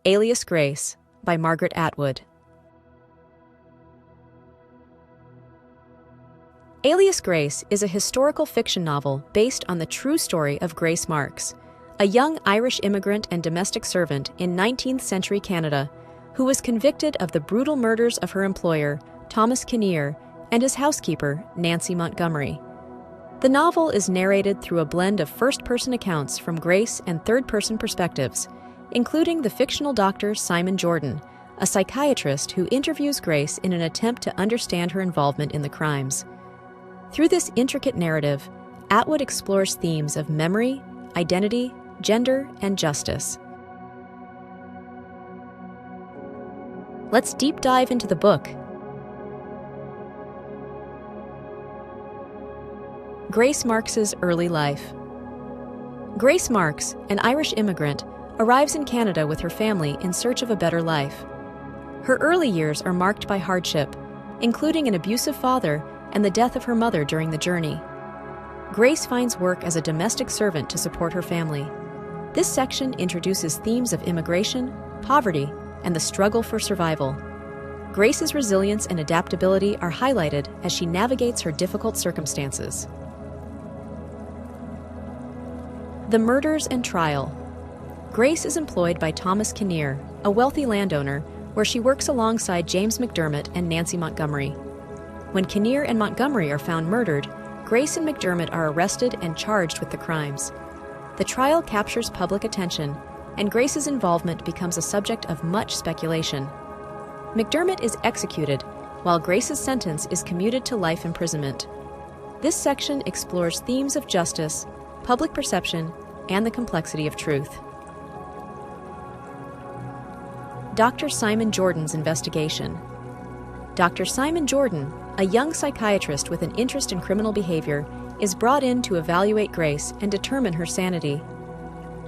Alias Grace by Margaret Atwood. Alias Grace is a historical fiction novel based on the true story of Grace Marks, a young Irish immigrant and domestic servant in 19th century Canada who was convicted of the brutal murders of her employer, Thomas Kinnear, and his housekeeper, Nancy Montgomery. The novel is narrated through a blend of first-person accounts from Grace and third-person perspectives, including the fictional doctor Simon Jordan, a psychiatrist who interviews Grace in an attempt to understand her involvement in the crimes. Through this intricate narrative, Atwood explores themes of memory, identity, gender, and justice. Let's deep dive into the book. Grace Marks's early life. Grace Marks, an Irish immigrant, arrives in Canada with her family in search of a better life. Her early years are marked by hardship, including an abusive father and the death of her mother during the journey. Grace finds work as a domestic servant to support her family. This section introduces themes of immigration, poverty, and the struggle for survival. Grace's resilience and adaptability are highlighted as she navigates her difficult circumstances. The murders and trial. Grace is employed by Thomas Kinnear, a wealthy landowner, where she works alongside James McDermott and Nancy Montgomery. When Kinnear and Montgomery are found murdered, Grace and McDermott are arrested and charged with the crimes. The trial captures public attention, and Grace's involvement becomes a subject of much speculation. McDermott is executed, while Grace's sentence is commuted to life imprisonment. This section explores themes of justice, public perception, and the complexity of truth. Dr. Simon Jordan's investigation. Dr. Simon Jordan, a young psychiatrist with an interest in criminal behavior, is brought in to evaluate Grace and determine her sanity.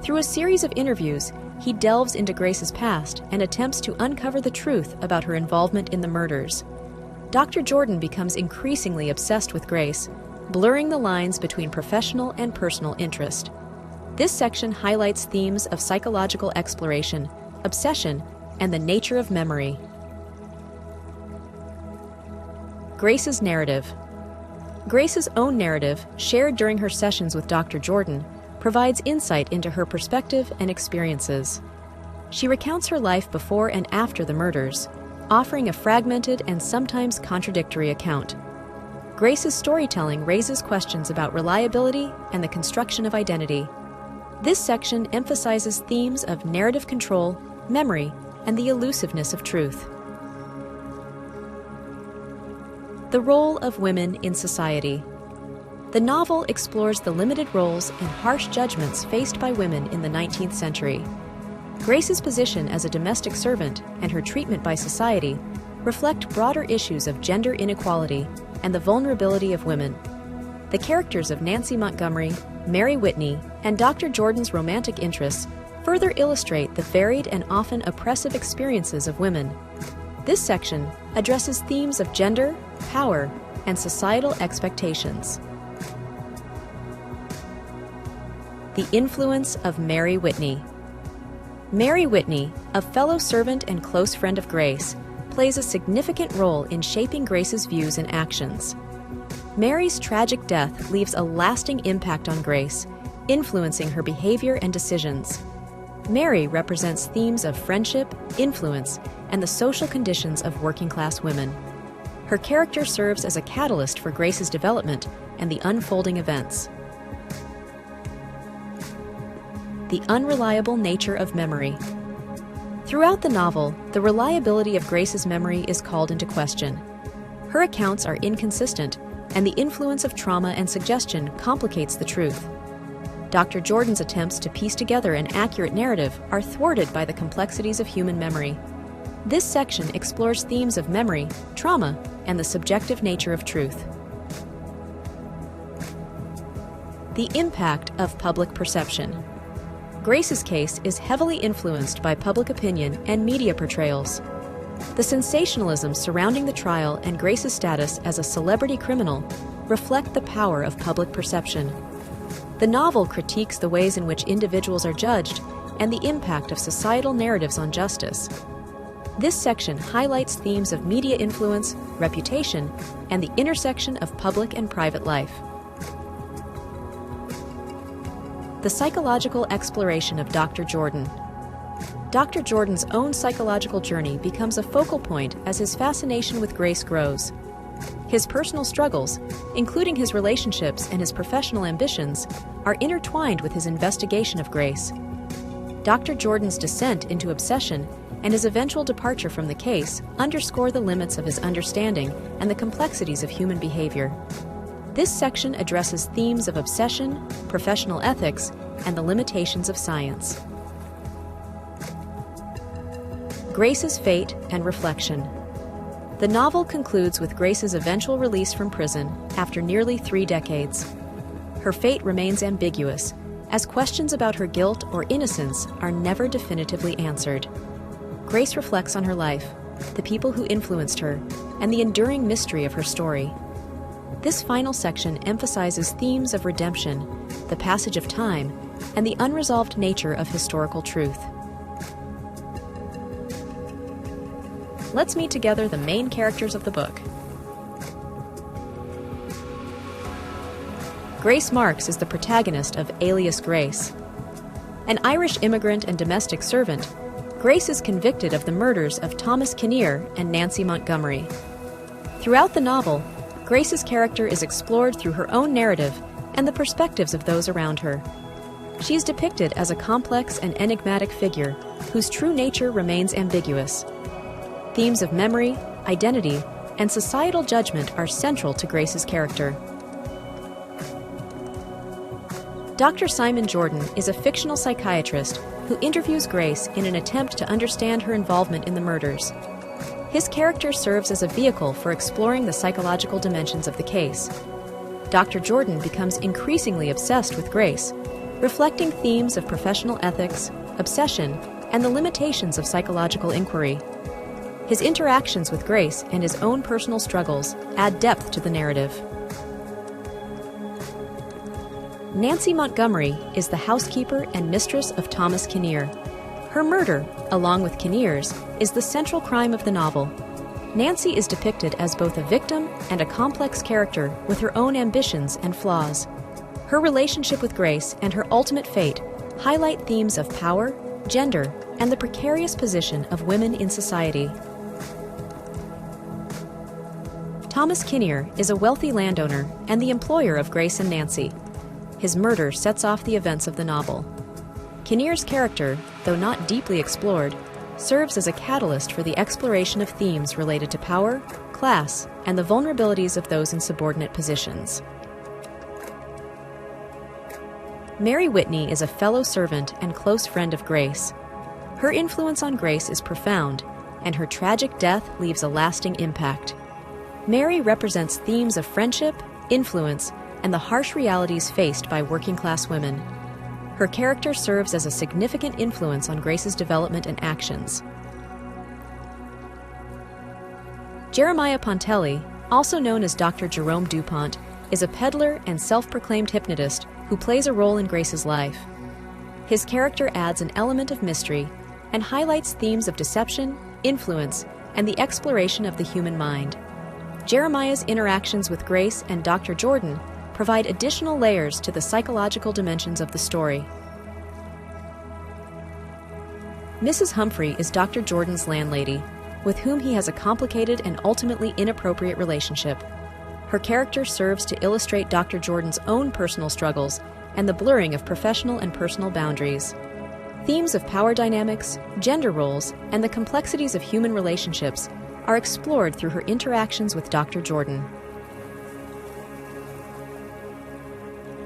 Through a series of interviews, he delves into Grace's past and attempts to uncover the truth about her involvement in the murders. Dr. Jordan becomes increasingly obsessed with Grace, blurring the lines between professional and personal interest. This section highlights themes of psychological exploration, obsession, and the nature of memory. Grace's narrative. Grace's own narrative, shared during her sessions with Dr. Jordan, provides insight into her perspective and experiences. She recounts her life before and after the murders, offering a fragmented and sometimes contradictory account. Grace's storytelling raises questions about reliability and the construction of identity. This section emphasizes themes of narrative control, memory, and the elusiveness of truth. The role of women in society. The novel explores the limited roles and harsh judgments faced by women in the 19th century. Grace's position as a domestic servant and her treatment by society reflect broader issues of gender inequality and the vulnerability of women. The characters of Nancy Montgomery, Mary Whitney, and Dr. Jordan's romantic interests further illustrate the varied and often oppressive experiences of women. This section addresses themes of gender, power, and societal expectations. The influence of Mary Whitney. Mary Whitney, a fellow servant and close friend of Grace, plays a significant role in shaping Grace's views and actions. Mary's tragic death leaves a lasting impact on Grace, influencing her behavior and decisions. Mary represents themes of friendship, influence, and the social conditions of working-class women. Her character serves as a catalyst for Grace's development and the unfolding events. The unreliable nature of memory. Throughout the novel, the reliability of Grace's memory is called into question. Her accounts are inconsistent, and the influence of trauma and suggestion complicates the truth. Dr. Jordan's attempts to piece together an accurate narrative are thwarted by the complexities of human memory. This section explores themes of memory, trauma, and the subjective nature of truth. The impact of public perception. Grace's case is heavily influenced by public opinion and media portrayals. The sensationalism surrounding the trial and Grace's status as a celebrity criminal reflect the power of public perception. The novel critiques the ways in which individuals are judged and the impact of societal narratives on justice. This section highlights themes of media influence, reputation, and the intersection of public and private life. The psychological exploration of Dr. Jordan. Dr. Jordan's own psychological journey becomes a focal point as his fascination with Grace grows. His personal struggles, including his relationships and his professional ambitions, are intertwined with his investigation of Grace. Dr. Jordan's descent into obsession and his eventual departure from the case underscore the limits of his understanding and the complexities of human behavior. This section addresses themes of obsession, professional ethics, and the limitations of science. Grace's fate and reflection. The novel concludes with Grace's eventual release from prison after nearly 3 decades. Her fate remains ambiguous, as questions about her guilt or innocence are never definitively answered. Grace reflects on her life, the people who influenced her, and the enduring mystery of her story. This final section emphasizes themes of redemption, the passage of time, and the unresolved nature of historical truth. Let's meet together the main characters of the book. Grace Marks is the protagonist of Alias Grace. An Irish immigrant and domestic servant, Grace is convicted of the murders of Thomas Kinnear and Nancy Montgomery. Throughout the novel, Grace's character is explored through her own narrative and the perspectives of those around her. She is depicted as a complex and enigmatic figure whose true nature remains ambiguous. Themes of memory, identity, and societal judgment are central to Grace's character. Dr. Simon Jordan is a fictional psychiatrist who interviews Grace in an attempt to understand her involvement in the murders. His character serves as a vehicle for exploring the psychological dimensions of the case. Dr. Jordan becomes increasingly obsessed with Grace, reflecting themes of professional ethics, obsession, and the limitations of psychological inquiry. His interactions with Grace and his own personal struggles add depth to the narrative. Nancy Montgomery is the housekeeper and mistress of Thomas Kinnear. Her murder, along with Kinnear's, is the central crime of the novel. Nancy is depicted as both a victim and a complex character with her own ambitions and flaws. Her relationship with Grace and her ultimate fate highlight themes of power, gender, and the precarious position of women in society. Thomas Kinnear is a wealthy landowner and the employer of Grace and Nancy. His murder sets off the events of the novel. Kinnear's character, though not deeply explored, serves as a catalyst for the exploration of themes related to power, class, and the vulnerabilities of those in subordinate positions. Mary Whitney is a fellow servant and close friend of Grace. Her influence on Grace is profound, and her tragic death leaves a lasting impact. Mary represents themes of friendship, influence, and the harsh realities faced by working-class women. Her character serves as a significant influence on Grace's development and actions. Jeremiah Pontelli, also known as Dr. Jerome DuPont, is a peddler and self-proclaimed hypnotist who plays a role in Grace's life. His character adds an element of mystery and highlights themes of deception, influence, and the exploration of the human mind. Jeremiah's interactions with Grace and Dr. Jordan provide additional layers to the psychological dimensions of the story. Mrs. Humphrey is Dr. Jordan's landlady, with whom he has a complicated and ultimately inappropriate relationship. Her character serves to illustrate Dr. Jordan's own personal struggles and the blurring of professional and personal boundaries. Themes of power dynamics, gender roles, and the complexities of human relationships are explored through her interactions with Dr. Jordan.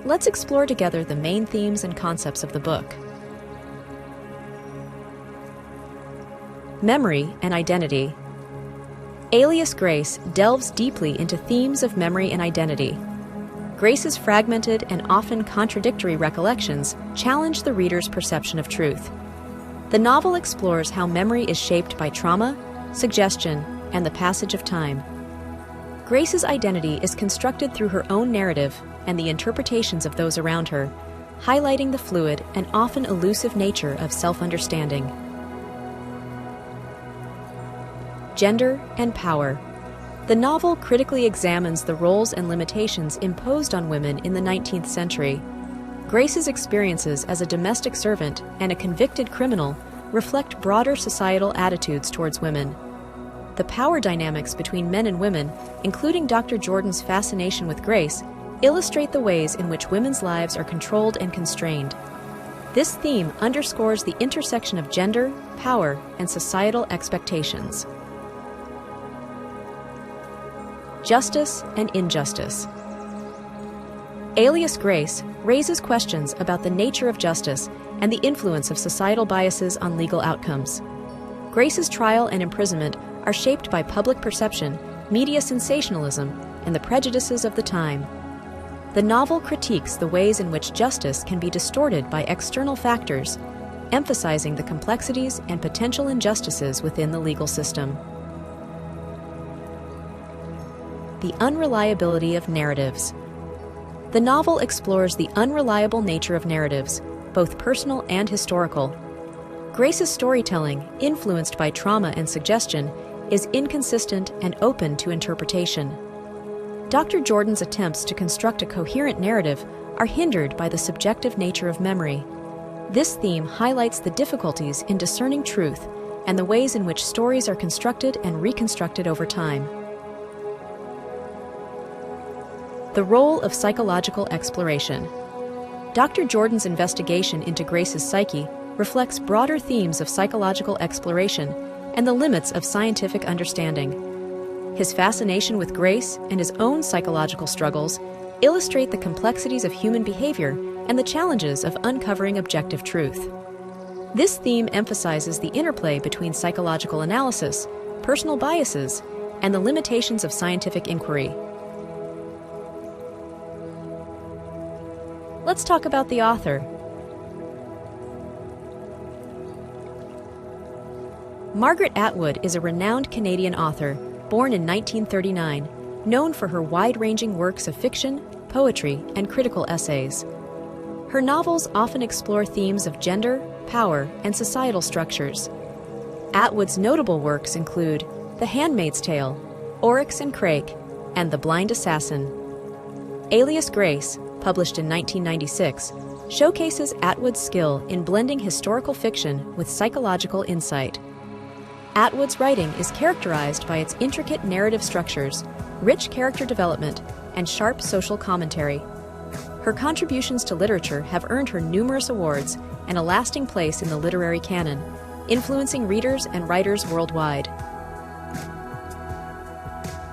Let's explore together the main themes and concepts of the book. Memory and identity. Alias Grace delves deeply into themes of memory and identity. Grace's fragmented and often contradictory recollections challenge the reader's perception of truth. The novel explores how memory is shaped by trauma, suggestion, and the passage of time. Grace's identity is constructed through her own narrative and the interpretations of those around her, highlighting the fluid and often elusive nature of self-understanding. Gender and power. The novel critically examines the roles and limitations imposed on women in the 19th century. Grace's experiences as a domestic servant and a convicted criminal reflect broader societal attitudes towards women. The power dynamics between men and women, including Dr. Jordan's fascination with Grace, illustrate the ways in which women's lives are controlled and constrained. This theme underscores the intersection of gender, power, and societal expectations. Justice and injustice. Alias Grace raises questions about the nature of justice and the influence of societal biases on legal outcomes. Grace's trial and imprisonment are shaped by public perception, media sensationalism, and the prejudices of the time. The novel critiques the ways in which justice can be distorted by external factors, emphasizing the complexities and potential injustices within the legal system. The unreliability of narratives. The novel explores the unreliable nature of narratives, both personal and historical. Grace's storytelling, influenced by trauma and suggestion, is inconsistent and open to interpretation. Dr. Jordan's attempts to construct a coherent narrative are hindered by the subjective nature of memory. This theme highlights the difficulties in discerning truth and the ways in which stories are constructed and reconstructed over time. The role of psychological exploration. Dr. Jordan's investigation into Grace's psyche reflects broader themes of psychological exploration and the limits of scientific understanding. His fascination with Grace and his own psychological struggles illustrate the complexities of human behavior and the challenges of uncovering objective truth. This theme emphasizes the interplay between psychological analysis, personal biases, and the limitations of scientific inquiry. Let's talk about the author. Margaret Atwood is a renowned Canadian author, born in 1939, known for her wide-ranging works of fiction, poetry, and critical essays. Her novels often explore themes of gender, power, and societal structures. Atwood's notable works include The Handmaid's Tale, Oryx and Crake, and The Blind Assassin. Alias Grace, published in 1996, showcases Atwood's skill in blending historical fiction with psychological insight. Atwood's writing is characterized by its intricate narrative structures, rich character development, and sharp social commentary. Her contributions to literature have earned her numerous awards and a lasting place in the literary canon, influencing readers and writers worldwide.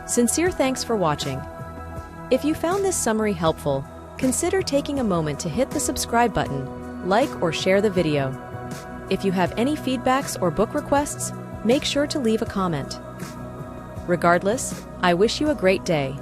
Sincere thanks for watching. If you found this summary helpful, consider taking a moment to hit the subscribe button, like or share the video. If you have any feedbacks or book requests, make sure to leave a comment. Regardless, I wish you a great day.